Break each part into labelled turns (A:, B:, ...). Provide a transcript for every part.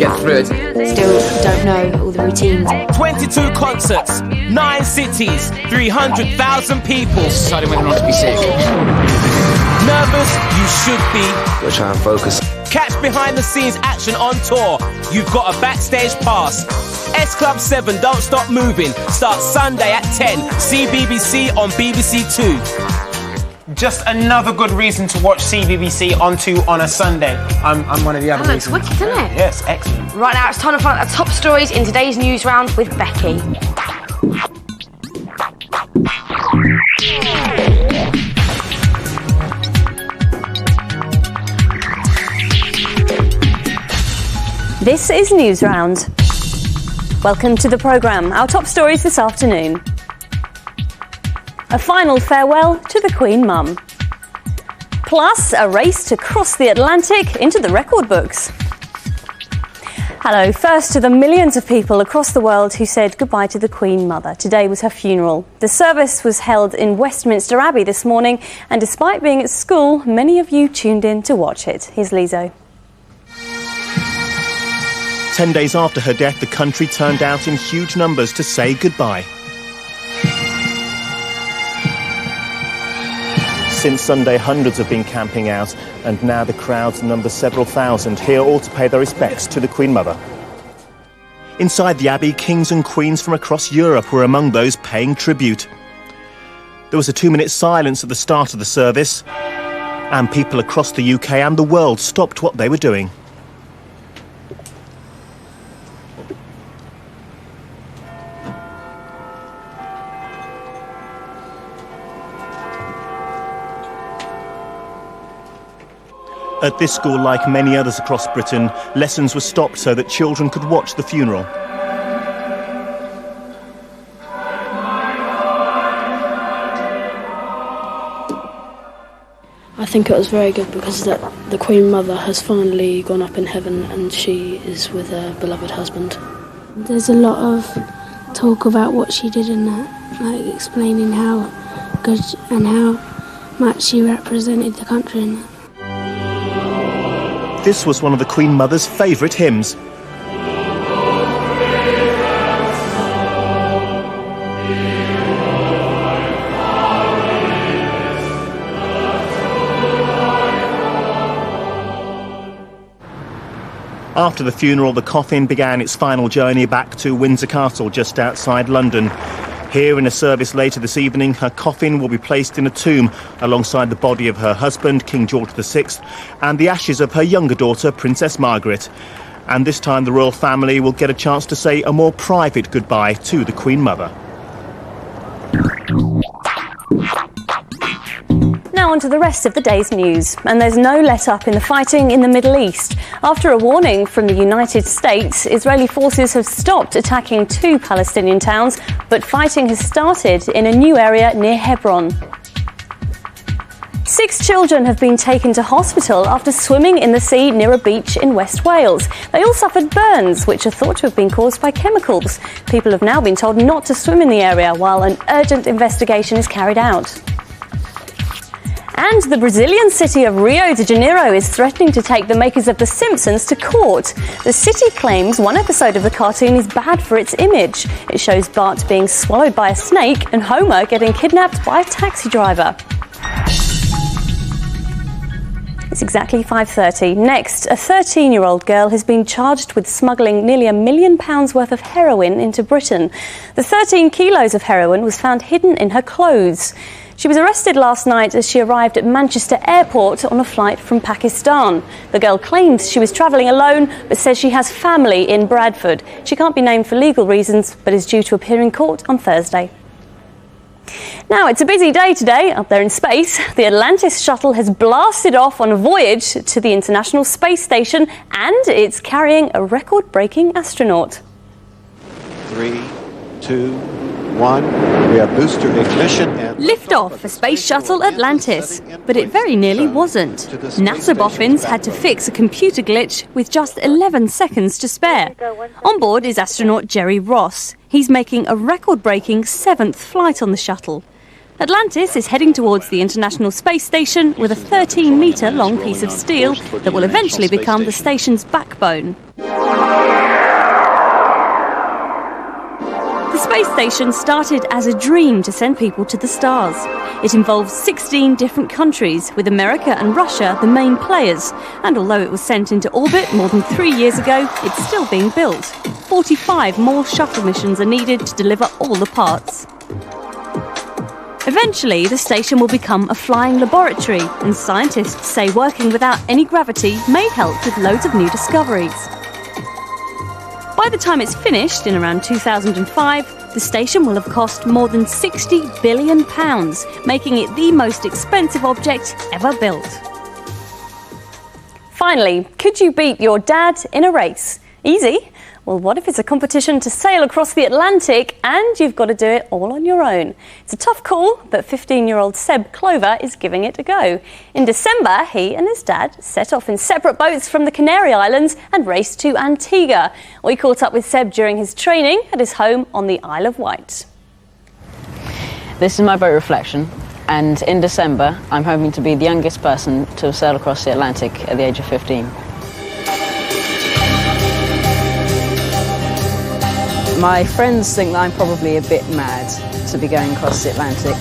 A: get through it.
B: Still don't know all the routines.
C: 22 concerts, 9 cities, 300,000 people.
A: Deciding whether or not to be sick.
C: Nervous? You should be.
A: We'll try and focus.
C: Catch behind-the-scenes action on tour. You've got a backstage pass. S Club 7 Don't Stop Moving starts Sunday at 10. See BBC on BBC Two.
D: Just another good reason to watch CBBC on 2 on a Sunday. I'm one of the other
B: That looks
D: reasons.
B: wicked, doesn't it?
D: Yes, excellent.
B: Right now, it's time to find out the top stories in today's news round with Becky.
E: This is News Round. Welcome to the programme. Our top stories this afternoon. A final farewell to the Queen Mum. Plus, a race to cross the Atlantic into the record books. Hello. First to the millions of people across the world who said goodbye to the Queen Mother. Today was her funeral. The service was held in Westminster Abbey this morning, and despite being at school, many of you tuned in to watch it. Here's Lizo.
F: 10 days after her death, the country turned out in huge numbers to say goodbye. Since Sunday, hundreds have been camping out, and now the crowds number several thousand, here all to pay their respects to the Queen Mother. Inside the Abbey, kings and queens from across Europe were among those paying tribute. There was a 2-minute silence at the start of the service, and people across the UK and the world stopped what they were doing. At this school, like many others across Britain, lessons were stopped so that children could watch the funeral.
G: I think it was very good because the Queen Mother has finally gone up in heaven and she is with her beloved husband.
H: There's a lot of talk about what she did in that, like explaining how good and how much she represented the country in that.
F: This was one of the Queen Mother's favourite hymns. After the funeral, the coffin began its final journey back to Windsor Castle, just outside London. Here, in a service later this evening, her coffin will be placed in a tomb alongside the body of her husband, King George VI, and the ashes of her younger daughter, Princess Margaret. And this time the royal family will get a chance to say a more private goodbye to the Queen Mother.
E: Now on to the rest of the day's news. And there's no let-up in the fighting in the Middle East. After a warning from the United States, Israeli forces have stopped attacking 2 Palestinian towns, but fighting has started in a new area near Hebron. 6 children have been taken to hospital after swimming in the sea near a beach in West Wales. They all suffered burns, which are thought to have been caused by chemicals. People have now been told not to swim in the area while an urgent investigation is carried out. And the Brazilian city of Rio de Janeiro is threatening to take the makers of The Simpsons to court. The city claims one episode of the cartoon is bad for its image. It shows Bart being swallowed by a snake and Homer getting kidnapped by a taxi driver. It's exactly 5:30. Next, a 13-year-old girl has been charged with smuggling nearly £1 million worth of heroin into Britain. The 13 kilos of heroin was found hidden in her clothes. She was arrested last night as she arrived at Manchester Airport on a flight from Pakistan. The girl claims she was travelling alone, but says she has family in Bradford. She can't be named for legal reasons, but is due to appear in court on Thursday. Now, it's a busy day today up there in space. The Atlantis shuttle has blasted off on a voyage to the International Space Station, and it's carrying a record-breaking astronaut.
I: 3, 2, 1. We have booster ignition and
J: Liftoff for Space Shuttle Atlantis, but it very nearly wasn't. NASA boffins had to fix a computer glitch with just 11 seconds to spare. On board is astronaut Jerry Ross. He's making a record-breaking 7th flight on the shuttle. Atlantis is heading towards the International Space Station with a 13-metre long piece of steel that will eventually become the station's backbone. space station started as a dream to send people to the stars. It involves 16 different countries, with America and Russia the main players. And although it was sent into orbit more than 3 years ago, it's still being built. 45 more shuttle missions are needed to deliver all the parts. Eventually, the station will become a flying laboratory, and scientists say working without any gravity may help with loads of new discoveries. By the time it's finished, in around 2005, the station will have cost more than £60 billion, making it the most expensive object ever built.
E: Finally, could you beat your dad in a race? Easy. Well, what if it's a competition to sail across the Atlantic and you've got to do it all on your own? It's a tough call, but 15-year-old Seb Clover is giving it a go. In December, he and his dad set off in separate boats from the Canary Islands and raced to Antigua. We caught up with Seb during his training at his home on the Isle of Wight.
K: This is my boat Reflection, and in December, I'm hoping to be the youngest person to have sailed across the Atlantic at the age of 15. My friends think that I'm probably a bit mad to be going across the Atlantic,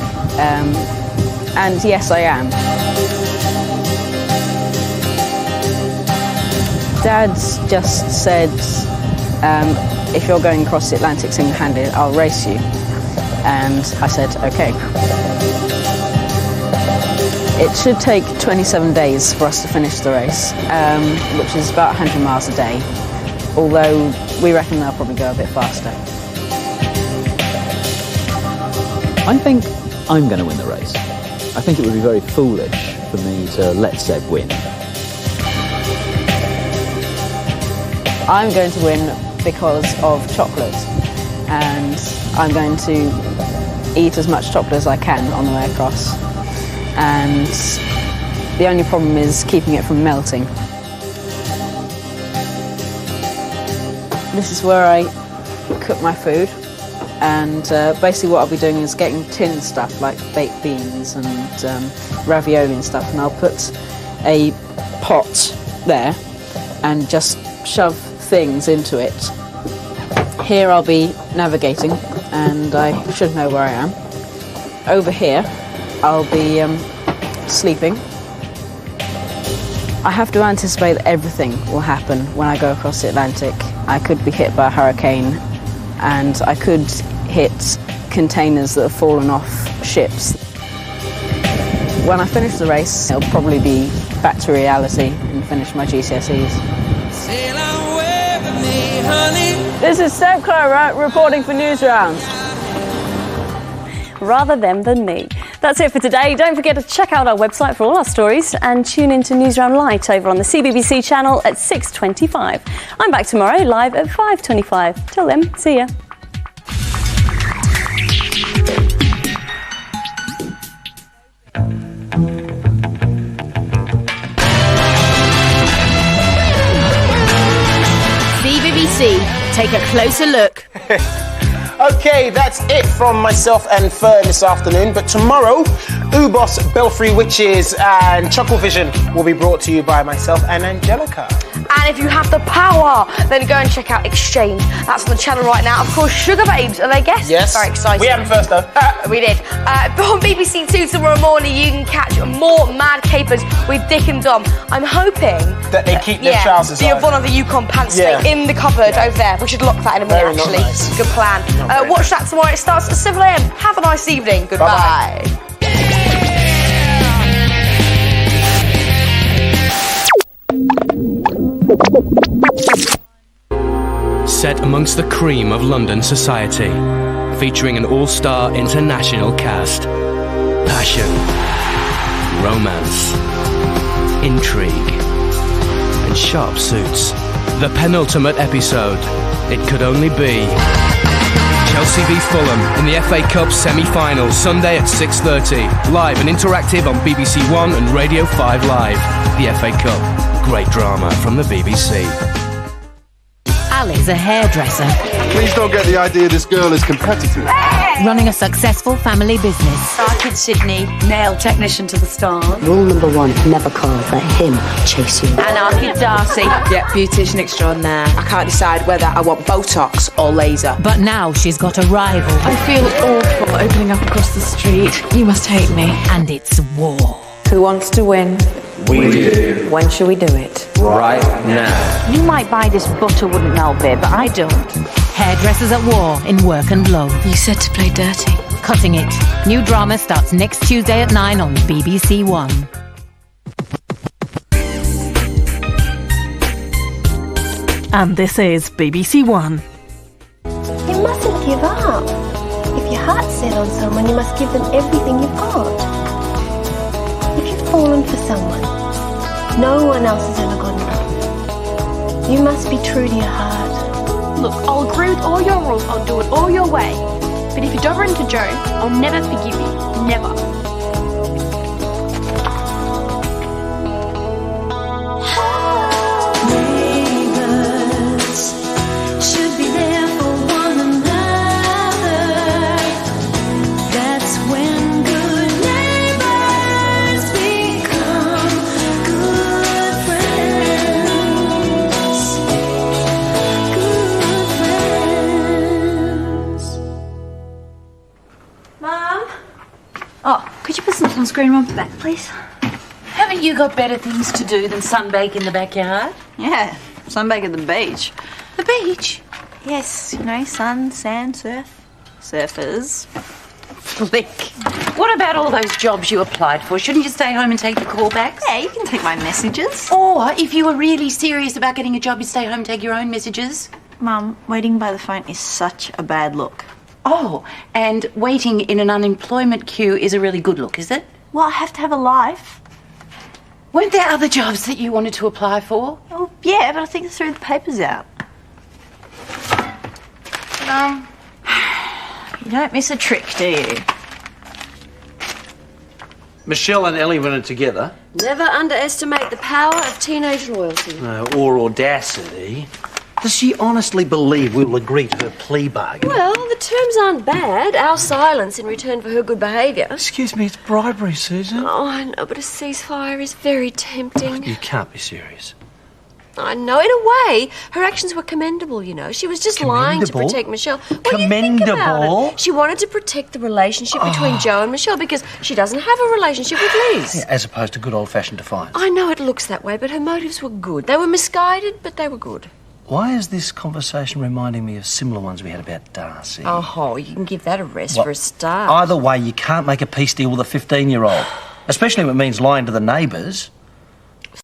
K: and yes, I am. Dad just said, if you're going across the Atlantic single-handed, I'll race you. And I said, okay. It should take 27 days for us to finish the race, which is about 100 miles a day. Although we reckon they'll probably go a bit faster.
L: I think I'm going to win the race. I think it would be very foolish for me to let Seb win.
K: I'm going to win because of chocolate, and I'm going to eat as much chocolate as I can on the way across. And the only problem is keeping it from melting. This is where I cook my food, and basically what I'll be doing is getting tinned stuff like baked beans and ravioli and stuff, and I'll put a pot there and just shove things into it. Here I'll be navigating, and I should know where I am. Over here I'll be sleeping. I have to anticipate that everything will happen when I go across the Atlantic. I could be hit by a hurricane, and I could hit containers that have fallen off ships. When I finish the race, it'll probably be back to reality and finish my GCSEs. This is Seb Clover reporting for Newsrounds.
E: Rather them than me. That's it for today. Don't forget to check out our website for all our stories and tune in to Newsround Light over on the CBBC channel at 6:25. I'm back tomorrow live at 5:25. Till then, see ya.
B: CBBC, take a closer look.
D: Okay, that's it from myself and Fern this afternoon. But tomorrow, Ubos, Belfry Witches and Chucklevision will be brought to you by myself and Angelica.
B: And if you have the power, then go and check out Exchange. That's on the channel right now. Of course, Sugar Babes, are they guests?
D: Yes.
B: Very exciting.
D: We had them first, though.
B: We did. But on BBC Two tomorrow morning, you can catch more Mad Capers with Dick and Dom. I'm hoping
D: that they keep their trousers on.
B: The Yvonne of the Yukon pants stay in the cupboard over there. We should lock that in a minute, actually.
D: Nice.
B: Good plan. Watch that tomorrow. It starts at 7 a.m. Have a nice evening. Goodbye. Bye-bye.
M: Set amongst the cream of London society, featuring an all-star international cast. Passion, romance, intrigue, and sharp suits. The penultimate episode. It could only be Chelsea v Fulham in the FA Cup semi-final, Sunday at 6:30. Live and interactive on BBC One and Radio 5 Live. The FA Cup. Great drama from the BBC.
N: Ali's a hairdresser.
O: Please don't get the idea this girl is competitive.
N: Running a successful family business.
O: kid, Sydney. Nail technician to the stars.
P: Rule number 1, never call, let him chase you.
O: And our kid, Darcy.
Q: Yeah, beautician extraordinaire. I can't decide whether I want Botox or laser.
N: But now she's got a rival.
O: I feel awful opening up across the street. You must hate me.
N: And it's war.
R: Who wants to win?
A: We do.
R: When shall we do it?
A: Right now.
N: You might buy this butter wouldn't melt bit, but I don't. Hairdressers at war in Work and Love.
O: You said to play dirty.
N: Cutting It. New drama starts next Tuesday at 9 on BBC One.
S: And this is BBC One.
T: You mustn't give up. If your heart's set on someone, you must give them everything you've got. If you've fallen for someone, no one else is ever good enough. You must be true to your heart.
U: Look, I'll agree with all your rules, I'll do it all your way. But if you don't run to Joe, I'll never forgive you. Never.
V: Should be there for one another. That's when good neighbors become good friends. Good friends.
O: Mum? Oh, could you put some sunscreen on for that, please?
N: Haven't you got better things to do than sunbake in the backyard?
O: Yeah, sunbake at the beach. The beach? Yes, you know, sun, sand, surf. Surfers.
N: Flick. What about all those jobs you applied for? Shouldn't you stay home and take the callbacks?
O: Yeah, you can take my messages.
N: Or if you were really serious about getting a job, you stay home and take your own messages.
O: Mum, waiting by the phone is such a bad look.
N: Oh, and waiting in an unemployment queue is a really good look, is it?
O: Well, I have to have a life.
N: Weren't there other jobs that you wanted to apply for?
O: Oh, yeah, but I think I threw the papers out. You don't miss a trick, do you?
W: Michelle and Ellie went in together.
X: Never underestimate the power of teenage loyalty.
W: Or audacity. Does she honestly believe we'll agree to her plea bargain?
X: Well, the terms aren't bad. Our silence in return for her good behaviour.
W: Excuse me, it's bribery, Susan.
X: Oh, I know, but a ceasefire is very tempting.
W: You can't be serious.
X: I know, in a way, her actions were commendable, you know. She was just lying to protect Michelle. What do you think about it? She wanted to protect the relationship between Joe and Michelle because she doesn't have a relationship with Liz.
W: Yeah, as opposed to good old-fashioned defiance.
X: I know it looks that way, but her motives were good. They were misguided, but they were good.
W: Why is this conversation reminding me of similar ones we had about Darcy?
X: Oh, you can give that a rest
W: What?
X: for a start.
W: Either way, you can't make a peace deal with a 15-year-old. Especially if it means lying to the neighbours.